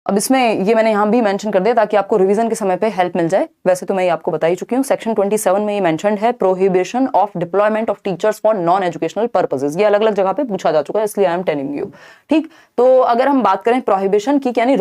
अब इसमें ये मैंने यहाँ भी मेंशन कर दिया ताकि आपको रिवीजन के समय पे हेल्प मिल जाए। वैसे तो मैं ये आपको बता ही चुकी हूँ। सेक्शन 27 में ये मेंशन्ड है, prohibition of deployment of teachers for non educational purposes. ये अलग अलग जगह पे पूछा जा चुका है, इसलिए आई एम टेलिंग यू। ठीक, तो अगर हम बात करें प्रोहिबिशन की, यानी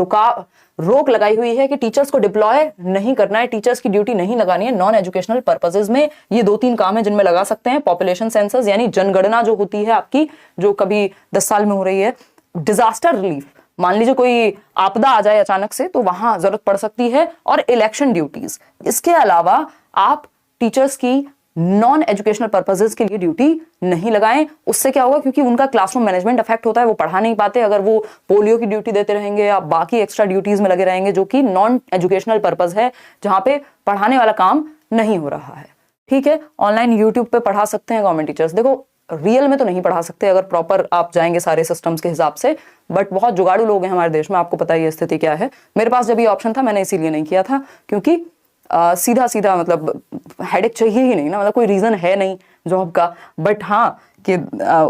रोक लगाई हुई है कि टीचर्स को डिप्लॉय नहीं करना है, टीचर्स की ड्यूटी नहीं लगानी है नॉन एजुकेशनल पर्पसेस में। ये 2-3 काम है जिनमें लगा सकते हैं। पॉपुलेशन सेंसस यानी जनगणना जो होती है आपकी, जो कभी 10 साल में हो रही है। डिजास्टर रिलीफ, मान लीजिए कोई आपदा आ जाए अचानक से तो वहां जरूरत पड़ सकती है। और इलेक्शन ड्यूटीज। इसके अलावा आप टीचर्स की नॉन एजुकेशनल पर्पसेस के लिए ड्यूटी नहीं लगाएं। उससे क्या होगा, क्योंकि उनका क्लासरूम मैनेजमेंट अफेक्ट होता है, वो पढ़ा नहीं पाते अगर वो पोलियो की ड्यूटी देते रहेंगे या बाकी एक्स्ट्रा ड्यूटीज में लगे रहेंगे जो कि नॉन एजुकेशनल पर्पस है, जहां पे पढ़ाने वाला काम नहीं हो रहा है। ठीक है, ऑनलाइन यूट्यूब पे पढ़ा सकते हैं गवर्नमेंट टीचर्स। देखो रियल में तो नहीं पढ़ा सकते अगर प्रॉपर आप जाएंगे सारे सिस्टम्स के हिसाब से, बट बहुत जुगाड़ू लोग हैं हमारे देश में, आपको पता ही है स्थिति क्या है। मेरे पास जब ये ऑप्शन था मैंने इसीलिए नहीं किया था, क्योंकि सीधा सीधा मतलब हेडेक चाहिए ही नहीं ना, मतलब कोई रीजन है नहीं जॉब का। बट हाँ कि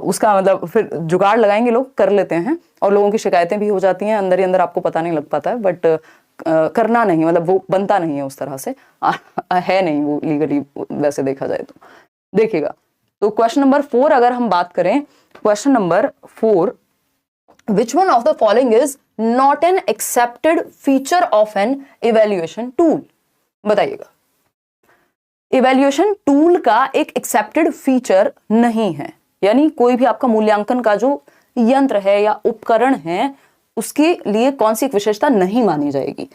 उसका मतलब फिर जुगाड़ लगाएंगे लोग, कर लेते हैं और लोगों की शिकायतें भी हो जाती हैं अंदर ही अंदर, आपको पता नहीं लग पाता है। बट करना नहीं, मतलब वो बनता नहीं है उस तरह से, है नहीं वो लीगली वैसे देखा जाए तो। देखिएगा, तो क्वेश्चन नंबर 4 अगर हम बात करें, question number 4, which one of the following is not an accepted feature of an evaluation tool? बताइएगा। इवेल्युएशन टूल का एक एक्सेप्टेड फीचर नहीं है, यानी कोई भी आपका मूल्यांकन का जो यंत्र है या उपकरण है उसके लिए कौन सी एक विशेषता नहीं मानी जाएगी।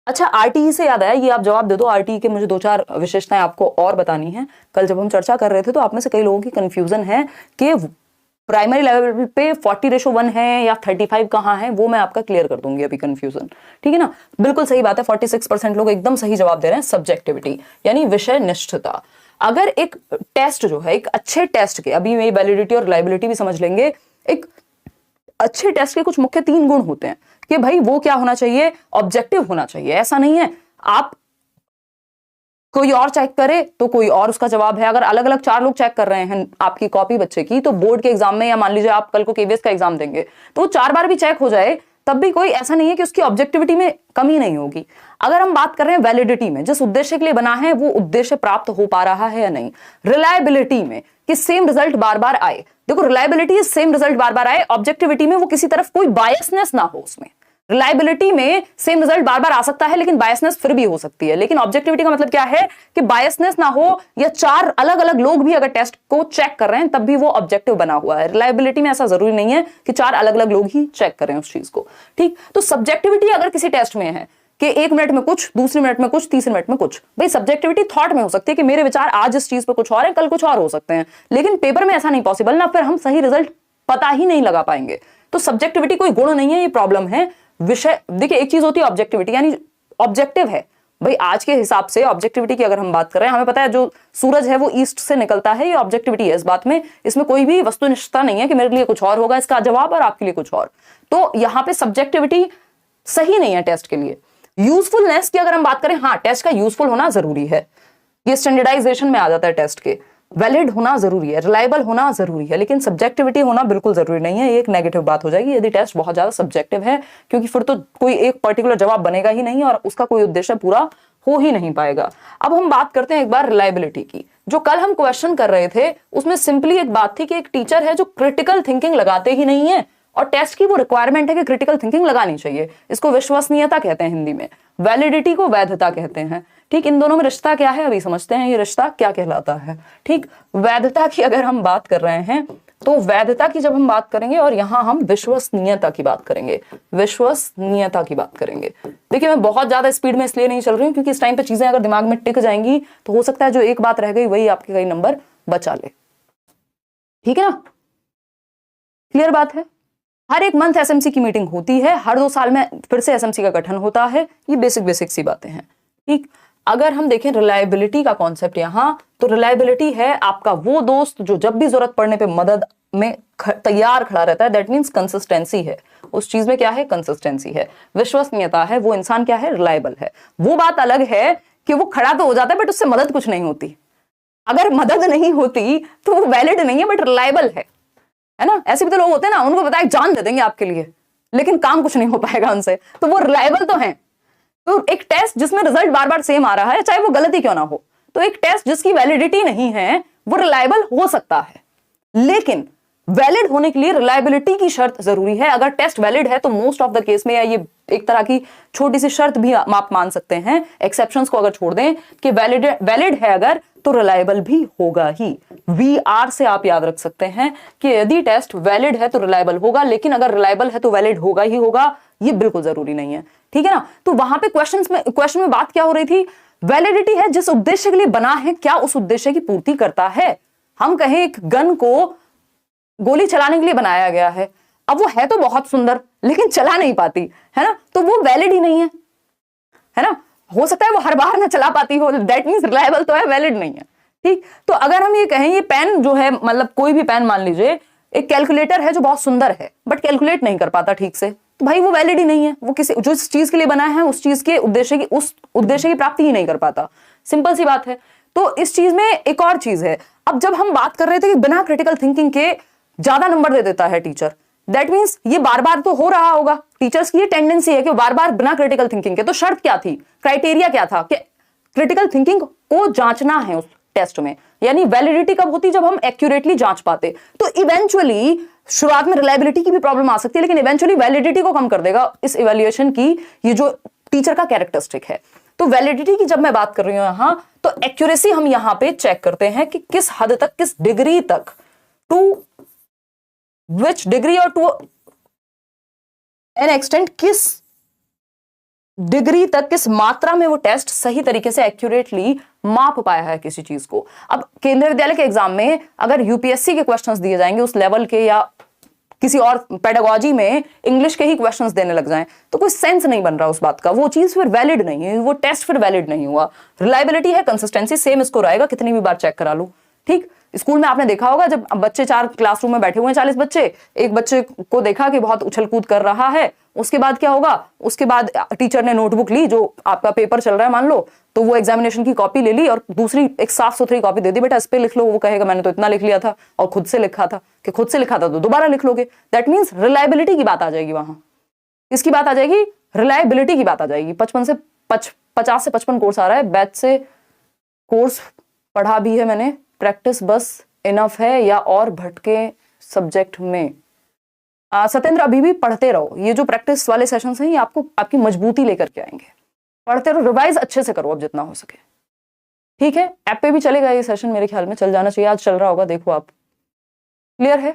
अच्छा, आरटीई से याद आया, ये आप जवाब दे दो। आरटीई के मुझे 2-4 विशेषताएं आपको और बतानी है। कल जब हम चर्चा कर रहे थे तो आप में से कई लोगों की कंफ्यूजन है कि प्राइमरी लेवल पे 40:1 है या 35 कहाँ है, वो मैं आपका क्लियर कर दूंगी अभी कंफ्यूजन। ठीक है ना, बिल्कुल सही बात है। 46% लोग एकदम सही जवाब दे रहे हैं, सब्जेक्टिविटी यानी विषय निष्ठता। अगर एक टेस्ट जो है, एक अच्छे टेस्ट के, अभी मेरी वैलिडिटी और रिलायबिलिटी भी समझ लेंगे, एक अच्छे टेस्ट के कुछ मुख्य 3 गुण होते हैं कि भाई वो क्या होना चाहिए, ऑब्जेक्टिव होना चाहिए। ऐसा नहीं है आप कोई और चेक करे तो कोई और उसका जवाब है। अगर अलग अलग 4 लोग चेक कर रहे हैं आपकी कॉपी बच्चे की, तो बोर्ड के एग्जाम में, या मान लीजिए आप कल को केवीएस का एग्जाम देंगे तो 4 बार भी चेक हो जाए तब भी कोई ऐसा नहीं है कि उसकी ऑब्जेक्टिविटी में कमी नहीं होगी। अगर हम बात कर रहे हैं वैलिडिटी में, जिस उद्देश्य के लिए बना है वो उद्देश्य प्राप्त हो पा रहा है या नहीं। रिलायबिलिटी में कि सेम रिजल्ट बार बार आए। देखो रिलायबिलिटी सेम रिजल्ट बार बार आए, ऑब्जेक्टिविटी में वो किसी तरफ कोई बायसनेस ना हो उसमें। रिलायबिलिटी में सेम रिजल्ट बार बार आ सकता है लेकिन बायसनेस फिर भी हो सकती है, लेकिन ऑब्जेक्टिविटी का मतलब क्या है कि बायसनेस ना हो, या 4 अलग अलग लोग भी अगर टेस्ट को चेक कर रहे हैं तब भी वो ऑब्जेक्टिव बना हुआ है। रिलायबिलिटी में ऐसा जरूरी नहीं है कि 4 अलग अलग लोग ही चेक कर रहे हैं उस चीज को। ठीक, तो सब्जेक्टिविटी अगर किसी टेस्ट में है कि 1 मिनट में कुछ, दूसरे मिनट में कुछ, तीसरे मिनट में कुछ, भाई सब्जेक्टिविटी थॉट में हो सकती है कि मेरे विचार आज इस चीज पे कुछ और है, कल कुछ और हो सकते हैं, लेकिन पेपर में ऐसा नहीं पॉसिबल ना, फिर हम सही रिजल्ट पता ही नहीं लगा पाएंगे। तो सब्जेक्टिविटी कोई गुण नहीं है, ये प्रॉब्लम है। विषय देखिए, एक चीज होती है ऑब्जेक्टिविटी, यानी ऑब्जेक्टिव है भाई आज के हिसाब से। ऑब्जेक्टिविटी की अगर हम बात कर रहे हैं, हमें पता है जो सूरज है वो ईस्ट से निकलता है, ये ऑब्जेक्टिविटी है। इस बात में, इसमें कोई भी वस्तुनिष्ठता नहीं है कि मेरे लिए कुछ और होगा इसका जवाब और आपके लिए कुछ और। तो यहां पे सब्जेक्टिविटी सही नहीं है टेस्ट के लिए। यूजफुलनेस की अगर हम बात करें, हाँ टेस्ट का यूजफुल होना जरूरी है, ये स्टैंडर्डाइजेशन में आ जाता है टेस्ट के। वैलिड होना जरूरी है, रिलायबल होना जरूरी है, लेकिन सब्जेक्टिविटी होना बिल्कुल जरूरी नहीं है। ये एक नेगेटिव बात हो जाएगी यदि टेस्ट बहुत ज्यादा सब्जेक्टिव है, क्योंकि फिर तो कोई एक पर्टिकुलर जवाब बनेगा ही नहीं और उसका कोई उद्देश्य पूरा हो ही नहीं पाएगा। अब हम बात करते हैं एक बार रिलायबिलिटी की। जो कल हम क्वेश्चन कर रहे थे उसमें सिंपली एक बात थी कि एक टीचर है जो क्रिटिकल थिंकिंग लगाते ही नहीं है, और टेस्ट की वो रिक्वायरमेंट है कि क्रिटिकल थिंकिंग लगानी चाहिए। इसको विश्वसनीयता कहते हैं हिंदी में, वैलिडिटी को वैधता कहते हैं। ठीक, इन दोनों में रिश्ता क्या है अभी समझते हैं, ये रिश्ता क्या कहलाता है। ठीक, वैधता की अगर हम बात कर रहे हैं तो वैधता की जब हम बात करेंगे, और यहां हम विश्वसनीयता की बात करेंगे, विश्वसनीयता की बात करेंगे। देखिए मैं बहुत ज्यादा स्पीड में इसलिए नहीं चल रही हूँ क्योंकि इस टाइम पे चीजें अगर दिमाग में टिक जाएंगी तो हो सकता है जो एक बात रह गई वही आपके कई नंबर बचा ले। ठीक है ना, क्लियर बात है। हर एक मंथ एसएमसी की मीटिंग होती है, हर 2 साल में फिर से एसएमसी का गठन होता है, ये बेसिक सी बातें हैं। ठीक, अगर हम देखें रिलायबिलिटी का कॉन्सेप्ट यहां, तो रिलायबिलिटी है आपका वो दोस्त जो जब भी जरूरत पड़ने पे मदद में तैयार खड़ा रहता है। दैट मींस कंसिस्टेंसी है उस चीज में, क्या है, कंसिस्टेंसी है। विश्वसनीयता है, वो इंसान क्या है, रिलायबल है। वो बात अलग है कि वो खड़ा तो हो जाता है बट उससे मदद कुछ नहीं होती। अगर मदद नहीं होती तो वो वैलिड नहीं है बट रिलायबल है ना। ऐसे भी तो लोग होते हैं ना, उनको पता है जान दे देंगे आपके लिए, लेकिन काम कुछ नहीं हो पाएगा उनसे, तो वो रिलायबल तो है। तो एक टेस्ट जिसमें रिजल्ट बार बार सेम आ रहा है, चाहे वो गलत ही क्यों ना हो, तो एक टेस्ट जिसकी वैलिडिटी नहीं है वो रिलायबल हो सकता है, लेकिन वैलिड होने के लिए रिलायबिलिटी की शर्त जरूरी है। अगर टेस्ट वैलिड है तो मोस्ट ऑफ द केस में, या ये एक तरह की छोटी सी शर्त भी आप मान सकते हैं, एक्सेप्शंस को अगर छोड़ दें, कि वैलिड है अगर, तो रिलायबल भी होगा ही। VR से आप याद रख सकते हैं कि यदि टेस्ट वैलिड है तो रिलायबल होगा, लेकिन अगर रिलायबल है तो वैलिड होगा ही होगा, ये बिल्कुल जरूरी नहीं है, ठीक है ना। तो वहां पे क्वेश्चन में बात क्या हो रही थी, वैलिडिटी है जिस उद्देश्य के लिए बना है, क्या उस उद्देश्य की पूर्ति करता है। हम कहें एक गन को गोली चलाने के लिए बनाया गया है, अब वो है तो बहुत सुंदर लेकिन चला नहीं पाती है ना, तो वो वैलिड ही नहीं है ना। हो सकता है वो हर बार ना चला पाती हो, दैट मींस रिलायबल तो है, वैलिड नहीं है, ठीक। तो अगर हम ये कहें ये पेन जो है, मतलब कोई भी पेन मान लीजिए, एक कैलकुलेटर है जो बहुत सुंदर है बट कैलकुलेट नहीं कर पाता ठीक से, तो भाई वो वैलिड ही नहीं है, वो किसी जो इस चीज के लिए बना है उस चीज के उस उद्देश्य की प्राप्ति ही नहीं कर पाता, सिंपल सी बात है। तो इस चीज में एक और चीज है, अब जब हम बात कर रहे थे कि बिना क्रिटिकल थिंकिंग के ज्यादा नंबर दे देता है टीचर, दैट मींस ये बार बार तो हो रहा होगा, टीचर्स की ये टेंडेंसी है कि बार बार बिना क्रिटिकल थिंकिंग के। तो शर्त क्या थी, क्राइटेरिया क्या था कि क्रिटिकल थिंकिंग को जांचना है उस टेस्ट में, यानी वैलिडिटी कब होती, जब हम एक्यूरेटली जांच पाते। तो इवेंचुअली शुरुआत में रिलायबिलिटी की भी प्रॉब्लम आ सकती है, लेकिन इवेंचुअली वैलिडिटी को कम कर देगा इस इवैल्यूएशन की ये जो टीचर का कैरेक्टरिस्टिक है। तो वैलिडिटी की जब मैं बात कर रही हूं यहां, तो एक्यूरेसी हम यहां पे चेक करते हैं कि किस हद तक, किस डिग्री तक, टू विच डिग्री और टू एन एक्सटेंट, किस डिग्री तक, किस मात्रा में वो टेस्ट सही तरीके से एक्यूरेटली माप पाया है किसी चीज को। अब केंद्रीय विद्यालय के एग्जाम में अगर यूपीएससी के क्वेश्चंस दिए जाएंगे उस लेवल के, या किसी और पेडागोजी में इंग्लिश के ही क्वेश्चंस देने लग जाएं, तो कोई सेंस नहीं बन रहा उस बात का, वो चीज फिर वैलिड नहीं है, वो टेस्ट फिर वैलिड नहीं हुआ। रिलायबिलिटी है, कंसिस्टेंसी, सेम स्कोर आएगा कितनी भी बार चेक करा लो, ठीक। स्कूल में आपने देखा होगा जब बच्चे 4 क्लासरूम में बैठे हुए हैं, 40 बच्चे, एक बच्चे को देखा कि बहुत उछल कूद कर रहा है, उसके बाद क्या होगा, उसके बाद टीचर ने नोटबुक ली, जो आपका पेपर चल रहा है मान लो, तो वो एग्जामिनेशन की कॉपी ले ली और दूसरी एक साफ सुथरी कॉपी दे दी, बेटा इस पे लिख लो। वो कहेगा मैंने तो इतना लिख लिया था और खुद से लिखा था, कि खुद से लिखा था तो दोबारा लिख लोगे। दैट मीन्स रिलायबिलिटी की बात आ जाएगी वहां, इसकी बात आ जाएगी, रिलायबिलिटी की बात आ जाएगी। 50 से 55 कोर्स आ रहा है, बैच से कोर्स पढ़ा भी है मैंने, प्रैक्टिस बस इनफ है या और भटके सब्जेक्ट में। सत्येंद्र अभी भी पढ़ते रहो, ये जो प्रैक्टिस वाले सेशंस हैं ये आपको आपकी मजबूती लेकर के आएंगे, पढ़ते रहो, रिवाइज अच्छे से करो अब जितना हो सके, ठीक है। ऐप पे भी चलेगा ये सेशन, मेरे ख्याल में चल जाना चाहिए, आज चल रहा होगा, देखो आप, क्लियर है।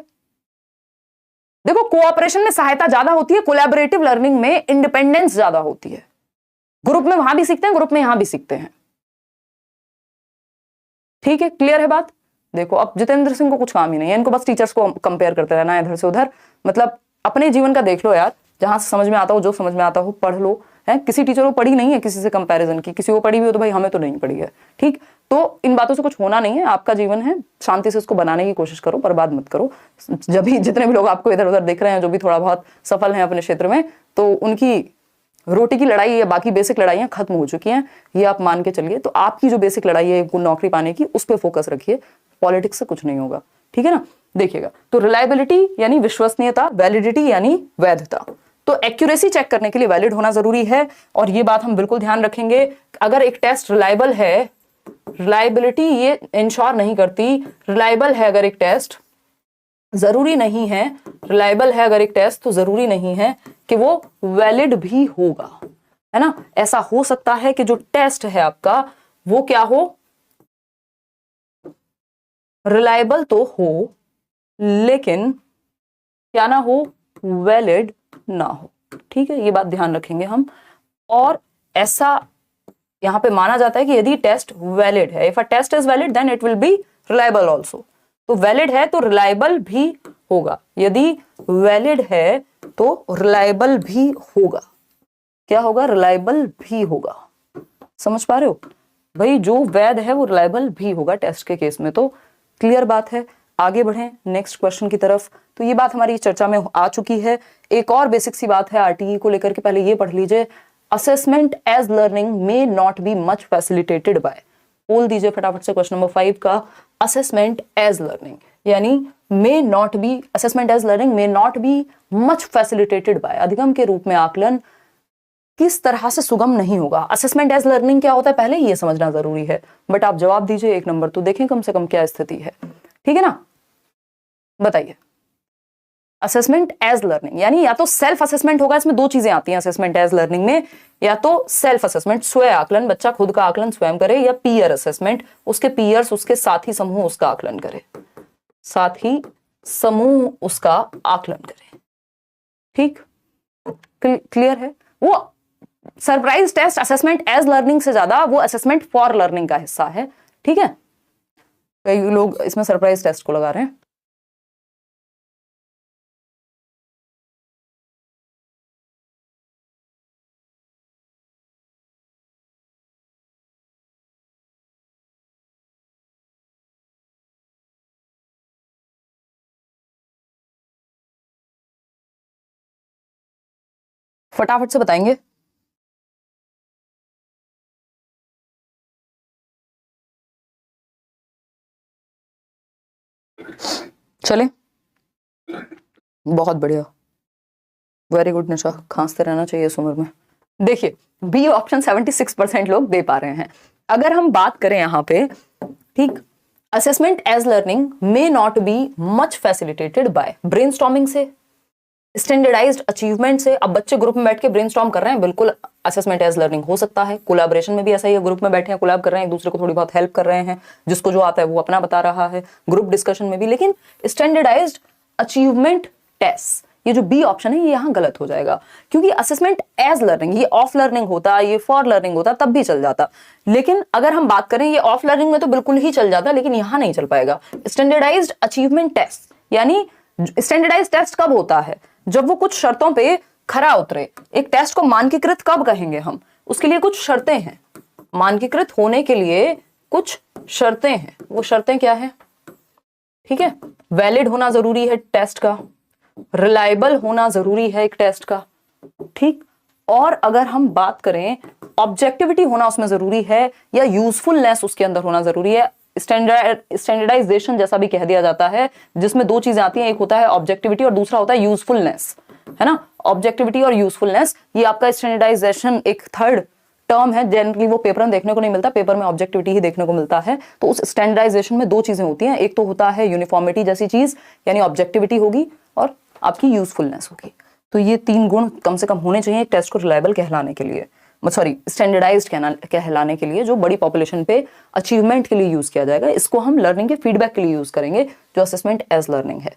देखो कोऑपरेशन में सहायता ज्यादा होती है, कोलैबोरेटिव लर्निंग में इंडिपेंडेंस ज्यादा होती है। ग्रुप में वहां भी सीखते हैं, ग्रुप में यहां भी सीखते हैं, ठीक है, क्लियर है बात। देखो अब जितेंद्र सिंह को कुछ काम ही नहीं है, इनको बस टीचर्स को कंपेयर करते रहना है इधर से उधर। मतलब अपने जीवन का देख लो यार, जहां से समझ में आता हो, जो समझ में आता हो पढ़ लो, है। किसी टीचर को पढ़ी नहीं है किसी से कंपैरिजन की, किसी को पढ़ी हुई हो तो भाई हमें तो नहीं पढ़ी है, ठीक। तो इन बातों से कुछ होना नहीं है, आपका जीवन है, शांति से इसको बनाने की कोशिश करो, बर्बाद मत करो। जब भी जितने भी लोग आपको इधर उधर देख रहे हैं, जो भी थोड़ा बहुत सफल हैं अपने क्षेत्र में, तो उनकी रोटी की लड़ाई या बाकी बेसिक लड़ाइयां खत्म हो चुकी हैं, ये आप मान के चलिए। तो आपकी जो बेसिक लड़ाई है नौकरी पाने की, उस पर फोकस रखिए, पॉलिटिक्स से कुछ नहीं होगा, ठीक है ना। देखिएगा, तो रिलायबिलिटी यानी विश्वसनीयता, वैलिडिटी यानी वैधता। तो एक्यूरेसी चेक करने के लिए वैलिड होना जरूरी है, और ये बात हम बिल्कुल ध्यान रखेंगे। अगर एक टेस्ट रिलायबल है, रिलायबिलिटी ये इंश्योर नहीं करती, रिलायबल है अगर एक टेस्ट, जरूरी नहीं है, रिलायबल है अगर एक टेस्ट तो जरूरी नहीं है कि वो वैलिड भी होगा, है ना। ऐसा हो सकता है कि जो टेस्ट है आपका वो क्या हो, रिलायबल तो हो लेकिन क्या ना हो, वैलिड ना हो, ठीक है। ये बात ध्यान रखेंगे हम। और ऐसा यहां पे माना जाता है कि यदि टेस्ट वैलिड है, if a test is valid then it will be reliable also. तो वैलिड है तो रिलायबल भी होगा, यदि वैलिड है तो रिलायबल भी होगा। क्या होगा, रिलायबल भी होगा। समझ पा रहे हो भाई, जो वैध है वो रिलायबल भी होगा टेस्ट के केस में। तो क्लियर बात है, आगे बढ़ें नेक्स्ट क्वेश्चन की तरफ। तो ये बात हमारी चर्चा में आ चुकी है। एक और बेसिक सी बात है आरटीई को लेकर के, पहले ये पढ़ लीजिए, assessment as learning may not be much facilitated by. बोल दीजिए फटाफट से क्वेश्चन नंबर 5 का, असेसमेंट एज लर्निंग यानी may not be, assessment as learning may not be much facilitated by, अधिगम के रूप में आकलन किस तरह से सुगम नहीं होगा। असेसमेंट एज लर्निंग क्या होता है पहले ये समझना जरूरी है, बट आप जवाब दीजिए 1 नंबर तो देखें कम से कम क्या स्थिति है, ठीक है ना। बताइए, असेसमेंट एज लर्निंग यानी या तो सेल्फ असेसमेंट होगा, इसमें 2 चीजें आती हैं असेसमेंट एज लर्निंग में, या तो सेल्फ असेसमेंट स्वयं आकलन, बच्चा खुद का आकलन स्वयं करे, या पीयर असेसमेंट, उसके पीयर्स उसके साथी समूह उसका आकलन करे, साथी समूह उसका आकलन करे, ठीक, क्लियर है। वो surprise test assessment as learning से ज्यादा वो असेसमेंट फॉर लर्निंग का हिस्सा है, ठीक है। कई लोग इसमें सरप्राइज टेस्ट को लगा रहे हैं। फटाफट से बताएंगे। चले, बहुत बढ़िया, वेरी गुड निशा, खांसते रहना चाहिए इस उम्र में। देखिए बी ऑप्शन 76% लोग दे पा रहे हैं। अगर हम बात करें यहाँ पे, ठीक, assessment as learning may not be much facilitated by, brainstorming से, स्टैंडर्डाइज्ड अचीवमेंट से। अब बच्चे ग्रुप में बैठ के ब्रेनस्टॉर्म कर रहे हैं, बिल्कुल असेसमेंट एज लर्निंग हो सकता है। कोलैबोरेशन में भी ऐसा ही है, ग्रुप में बैठे हैं, कोलैब कर रहे हैं, एक दूसरे को थोड़ी बहुत हेल्प कर रहे हैं, जिसको जो आता है वो अपना बता रहा है, ग्रुप डिस्कशन में भी। लेकिन स्टैंडर्डाइज्ड अचीवमेंट टेस्ट, ये जो बी ऑप्शन है ये यहाँ गलत हो जाएगा, क्योंकि असेसमेंट एज लर्निंग ये ऑफ लर्निंग होता, ये फॉर लर्निंग होता तब भी चल जाता। लेकिन अगर हम बात करें ये ऑफ लर्निंग में तो बिल्कुल ही चल जाता, लेकिन यहाँ नहीं चल पाएगा। स्टैंडर्डाइज्ड अचीवमेंट टेस्ट यानी स्टैंडर्डाइज्ड टेस्ट कब होता है, जब वो कुछ शर्तों पे खरा उतरे। एक टेस्ट को मानकीकृत कब कहेंगे हम, उसके लिए कुछ शर्तें हैं, मानकीकृत होने के लिए कुछ शर्तें हैं। वो शर्तें क्या है, ठीक है, वैलिड होना जरूरी है टेस्ट का, रिलायबल होना जरूरी है एक टेस्ट का, ठीक, और अगर हम बात करें ऑब्जेक्टिविटी होना उसमें जरूरी है, या यूजफुलनेस उसके अंदर होना जरूरी है। स्टैंडर्डाइजेशन जैसा भी कह दिया जाता है, जिसमें 2 चीजें आती हैं, एक होता है ऑब्जेक्टिविटी और दूसरा होता है यूजफुलनेस, है ना। ऑब्जेक्टिविटी और यूजफुलनेस, ये आपका स्टैंडर्डाइजेशन एक थर्ड टर्म है, जनरली वो पेपर में देखने को नहीं मिलता, पेपर में ऑब्जेक्टिविटी ही देखने को मिलता है। तो उस स्टैंडर्डाइजेशन में 2 चीजें होती हैं, एक तो होता है यूनिफॉर्मिटी जैसी चीज, यानी ऑब्जेक्टिविटी होगी, और आपकी यूजफुलनेस होगी। तो ये 3 गुण कम से कम होने चाहिए एक टेस्ट को रिलायबल कहलाने के लिए, सॉरी स्टैंडर्डाइज्ड कहलाने के लिए, जो बड़ी पॉपुलेशन पे अचीवमेंट के लिए यूज किया जाएगा। इसको हम लर्निंग के फीडबैक के लिए यूज करेंगे, जो असेसमेंट एज लर्निंग है।